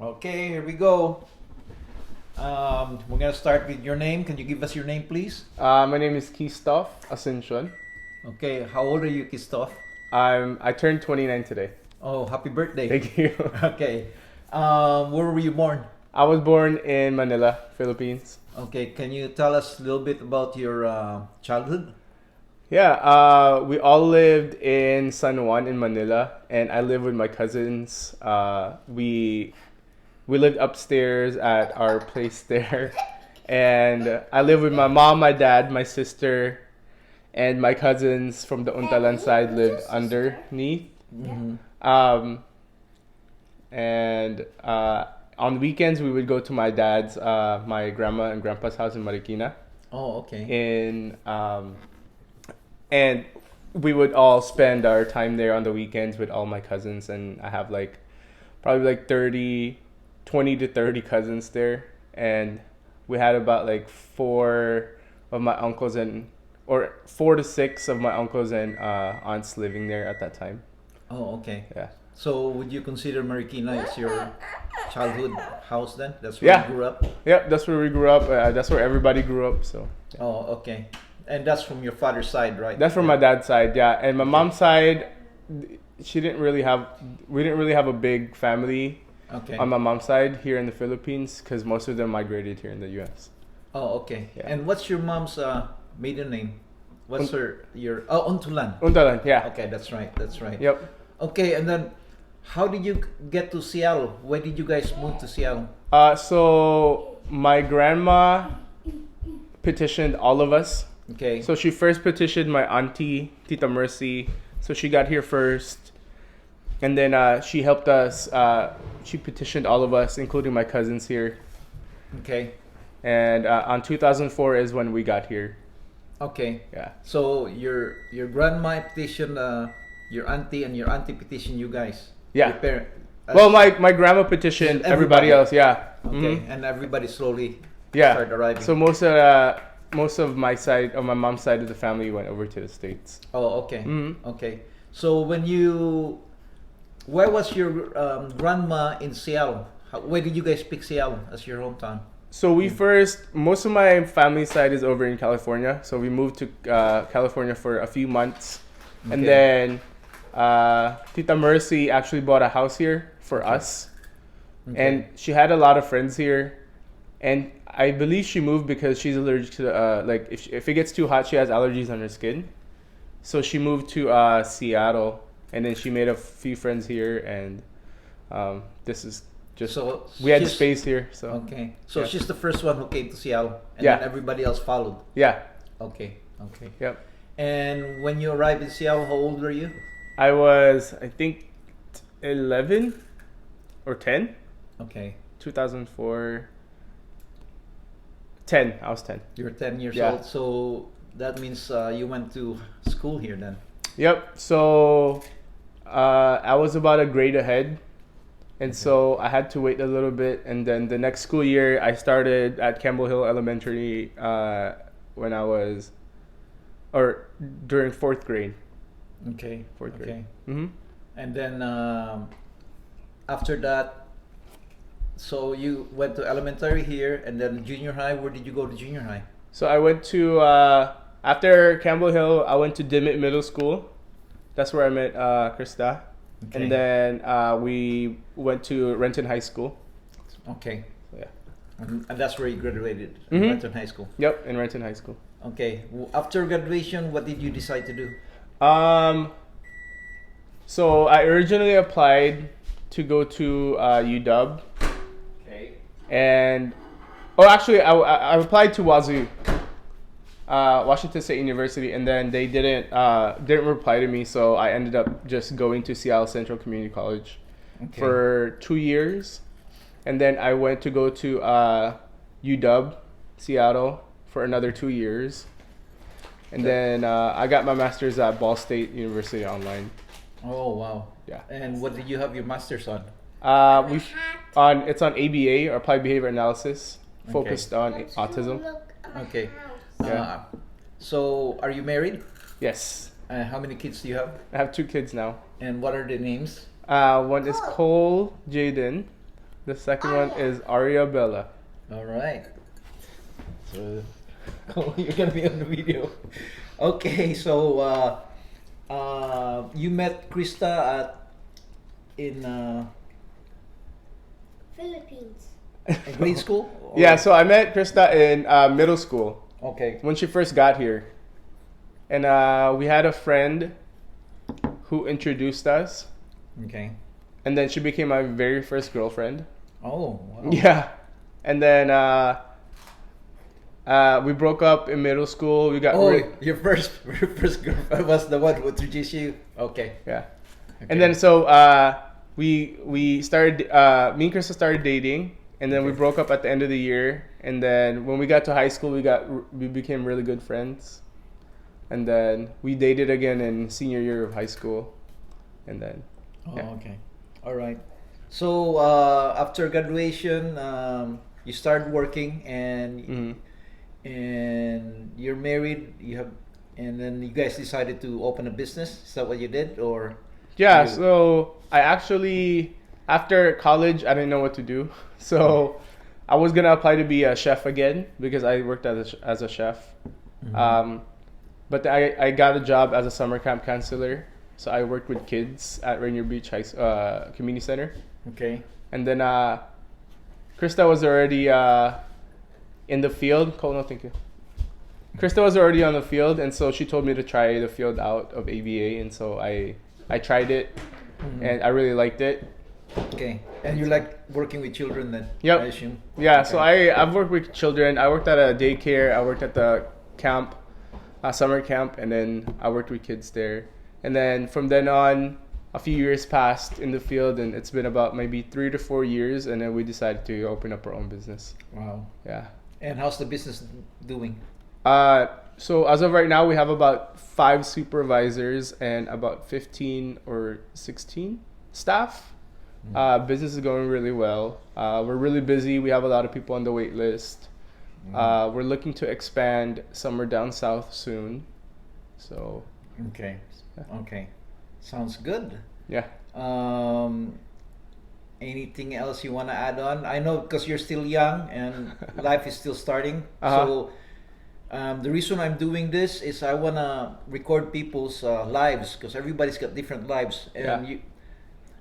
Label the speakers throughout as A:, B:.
A: Okay, here we go. We're gonna start with your name. Can you give us your name, please?
B: My name is Kizztophe Asuncion.
A: Okay, how old are you, Kizztophe?
B: I turned 29 today.
A: Oh, happy birthday.
B: Thank you.
A: Okay. Where were you born?
B: I was born in Manila, Philippines.
A: Okay, can you tell us a little bit about your childhood?
B: Yeah, we all lived in San Juan in Manila, and I lived with my cousins. We lived upstairs at our place there, and I lived with my mom, my dad, my sister, and my cousins from the Untalan side lived underneath.
A: Mm-hmm.
B: Um, and on weekends we would go to my dad's, my grandma and grandpa's house in Marikina.
A: Oh, okay.
B: And we would all spend our time there on the weekends with all my cousins, and I have like probably like 20 to 30 cousins there, and we had about like four to six of my uncles and aunts living there at that time.
A: Oh, okay.
B: Yeah.
A: So, would you consider Marikina as your childhood house then? That's where
B: Yeah.
A: you grew up?
B: Yep, that's where we grew up. That's where everybody grew up. So
A: Oh, okay. And that's from your father's side, right?
B: that's from my dad's side, yeah. And my mom's side, she didn't really have. We didn't really have a big family
A: Okay.
B: on my mom's side here in the Philippines because most of them migrated here in the U.S.
A: Oh, okay.
B: Yeah.
A: And what's your mom's maiden name? What's your Untulan?
B: Untalan, yeah.
A: Okay, that's right. That's right.
B: Yep.
A: Okay, and then how did you get to Seattle? Why did you guys move to Seattle?
B: So my grandma petitioned all of us.
A: Okay.
B: So she first petitioned my auntie, Tita Mercy. So she got here first. And then she helped us. She petitioned all of us, including my cousins here.
A: Okay.
B: And on 2004 is when we got here.
A: Okay.
B: Yeah.
A: So your grandma petitioned your auntie, and your auntie petitioned you guys.
B: Yeah.
A: Your parent.
B: Well, my grandma petitioned
A: Everybody.
B: everybody else. Yeah.
A: Okay,
B: Mhm.
A: and everybody slowly
B: Yeah.
A: started arriving.
B: So most of my side, or my mom's side of the family, went over to the States.
A: Oh, okay.
B: Mhm.
A: Okay. So where was your grandma in Seattle? Why did you guys pick Seattle as your hometown?
B: So most of my family side is over in California. So we moved to California for a few months. And
A: Okay.
B: then Tita Mercy actually bought a house here for us.
A: Okay.
B: And she had a lot of friends here. And I believe she moved because she's allergic to, like, if it gets too hot, she has allergies on her skin. So she moved to Seattle. And then she made a few friends here. And this is just,
A: So
B: we had
A: she's-
B: space here. So,
A: Okay. So
B: Yeah.
A: she's the first one who came to Seattle, and
B: Yeah.
A: then everybody else followed.
B: yeah.
A: Okay. Okay.
B: Yep.
A: And when you arrived in Seattle, how old were you?
B: I was, I think, 11 or 10.
A: Okay.
B: 2004. 10. I was 10.
A: You were 10 years
B: Yeah.
A: old. So that means you went to school here then.
B: Yep. So I was about a grade ahead. And so I had to wait a little bit. And then the next school year, I started at Campbell Hill Elementary when I was, or during fourth grade.
A: Okay.
B: Fourth grade.
A: Okay.
B: Mm-hmm.
A: And then after that, so you went to elementary here, and then junior high. Where did you go to junior high?
B: So I went to, after Campbell Hill, I went to Dimmitt Middle School. That's where I met Krista.
A: Okay.
B: And then we went to Renton High School.
A: Okay.
B: So, yeah.
A: And that's where you graduated,
B: Mhm.
A: Renton High School.
B: Yep, in Renton High School.
A: Okay. After graduation, what did you decide to do?
B: So I originally applied to go to UW,
A: Okay.
B: and actually I applied to Wazoo, Washington State University, and then they didn't reply to me, so I ended up just going to Seattle Central Community College
A: Okay.
B: for 2 years, and then I went to go to UW Seattle for another 2 years, and then I got my master's at Ball State University online.
A: Oh wow.
B: Yeah.
A: And what did you have your master's on?
B: It's on ABA, or Applied Behavior Analysis, focused on autism.
A: Okay.
B: Yeah.
A: So are you married?
B: Yes,
A: How many kids do you have?
B: I have 2 kids now.
A: And what are their names?
B: One is Cole Jaden, The second one is Ariabella.
A: All right. So you're gonna be on the video. Okay, so you met Krista in
C: Philippines.
A: grade school? Or-
B: Yeah, so I met Krista in middle school
A: Okay.
B: when she first got here. And we had a friend who introduced us.
A: Okay.
B: And then she became my very first girlfriend.
A: Oh, wow.
B: Yeah. And then we broke up in middle school. We got
A: Oh,
B: re-
A: your first girlfriend was the one who introduced you. Okay.
B: yeah.
A: Okay.
B: And then so we started me and Krista started dating, and then we
A: Okay.
B: broke up at the end of the year. And then when we got to high school, we became really good friends. And then we dated again in senior year of high school. And then
A: Oh,
B: yeah.
A: okay. All right. So after graduation, you started working, and
B: Mhm.
A: and you're married. You have, and then you guys decided to open a business. Is that what you did, or?
B: Yeah,
A: You-
B: so I actually, after college, I didn't know what to do. So I was going to apply to be a chef again because I worked as a chef.
A: Mhm.
B: But I got a job as a summer camp counselor. So I worked with kids at Rainier Beach Community Center.
A: Okay.
B: And then Krista was already in the field. Cole, no, thank you. Krista was already on the field, and so she told me to try the field out of ABA, and so I tried it,
A: Mhm.
B: and I really liked it.
A: Okay. And you like working with children then?
B: Yep.
A: I assume.
B: Yeah, so
A: Okay.
B: I've worked with children. I worked at a daycare. I worked at the camp, summer camp, and then I worked with kids there. And then from then on, a few years passed in the field, and it's been about maybe 3 to 4 years, and then we decided to open up our own business.
A: Wow.
B: Yeah.
A: And how's the business doing?
B: So as of right now, we have about 5 supervisors and about 15 or 16 staff. Business is going really well. We're really busy. We have a lot of people on the wait list. We're looking to expand somewhere down south soon. So
A: Okay.
B: Yeah.
A: Okay. Sounds good.
B: yeah.
A: Anything else you want to add on? I know because you're still young and life is still starting.
B: Uh-huh.
A: So the reason I'm doing this is I want to record people's lives because everybody's got different lives, and
B: Yeah.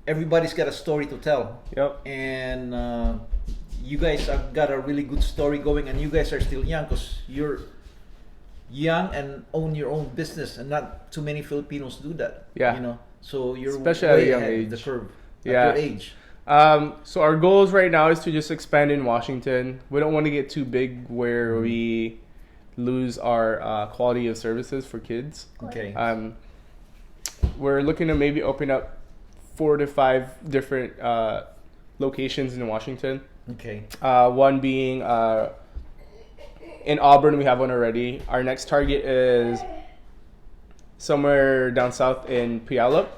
A: everybody's got a story to tell.
B: Yep.
A: And you guys have got a really good story going, and you guys are still young because you're young and own your own business, and not too many Filipinos do that.
B: Yeah.
A: You know, so you're
B: Especially at a
A: way
B: young
A: ahead of the
B: age.
A: curve.
B: Yeah.
A: At your age.
B: So our goals right now is to just expand in Washington. We don't want to get too big where we lose our quality of services for kids.
A: Okay.
B: We're looking to maybe open up 4 to 5 different locations in Washington.
A: Okay.
B: One being in Auburn, we have one already. Our next target is somewhere down south in Puyallup.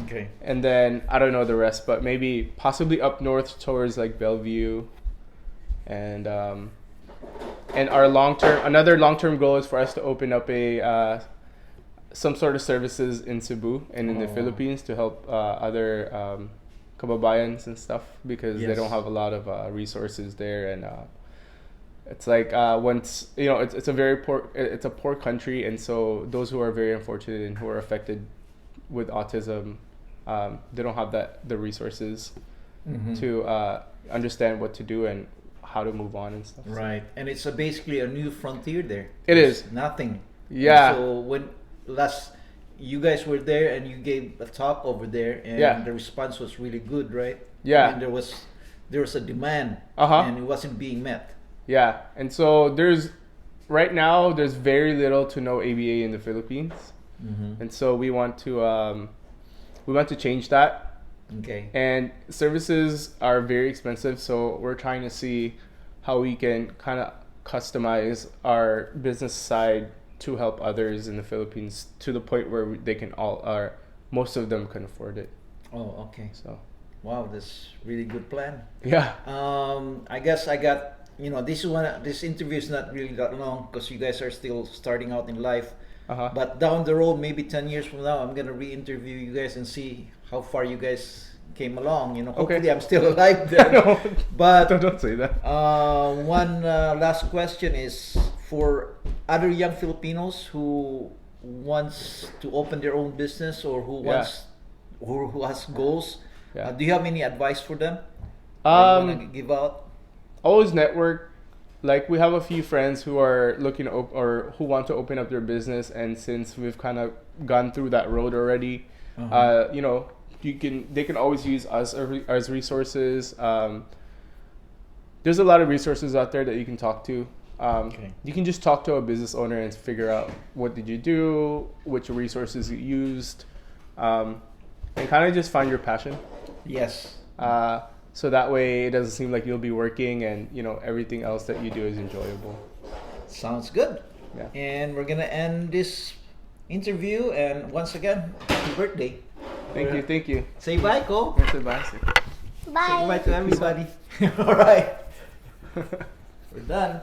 A: Okay.
B: And then I don't know the rest, but maybe possibly up north towards like Bellevue. And our another long-term goal is for us to open up a some sort of services in Cebu and in the
A: Oh.
B: Philippines to help other kababayans and stuff because they
A: Yes.
B: don't have a lot of resources there, and it's like once it's a very poor country, and so those who are very unfortunate and who are affected with autism, they don't have the resources
A: Mhm.
B: to understand what to do and how to move on and stuff.
A: Right, and it's basically a new frontier there.
B: It
A: There's
B: is.
A: nothing.
B: Yeah.
A: And so when last you guys were there and you gave a talk over there, and
B: Yeah.
A: the response was really good, right?
B: Yeah.
A: I mean, there was a demand,
B: Uh-huh.
A: and it wasn't being met.
B: Yeah, and so right now there's very little to no ABA in the Philippines,
A: Mm-hmm.
B: and so we want to change that.
A: Okay.
B: And services are very expensive, so we're trying to see how we can kind of customize our business side to help others in the Philippines to the point where they can most of them can afford it.
A: Oh, okay.
B: So
A: Wow, that's really good plan.
B: yeah,
A: I guess I got this interview is not really that long because you guys are still starting out in life.
B: uh-huh.
A: But down the road, maybe 10 years from now, I'm gonna re-interview you guys and see how far you guys came along. You know,
B: Okay.
A: hopefully I'm still alive then.
B: No,
A: But
B: don't say that.
A: one last question is for other young Filipinos who wants to open their own business or who wants who has goals.
B: Yeah.
A: Do you have any advice for them? Or you wanna give out?
B: Always network. Like we have a few friends who are looking or who want to open up their business, and since we've kind of gone through that road already, you know, they can always use us as resources. There's a lot of resources out there that you can talk to. You can just talk to a business owner and figure out what did you do, which resources you used, and kind of just find your passion.
A: Yes.
B: So that way it doesn't seem like you'll be working, and you know everything else that you do is enjoyable.
A: Sounds good.
B: Yeah.
A: And we're gonna end this interview. And once again, happy birthday.
B: Thank you.
A: Say bye, Ko.
B: Bye.
A: Say goodbye to everybody. All right. We're done.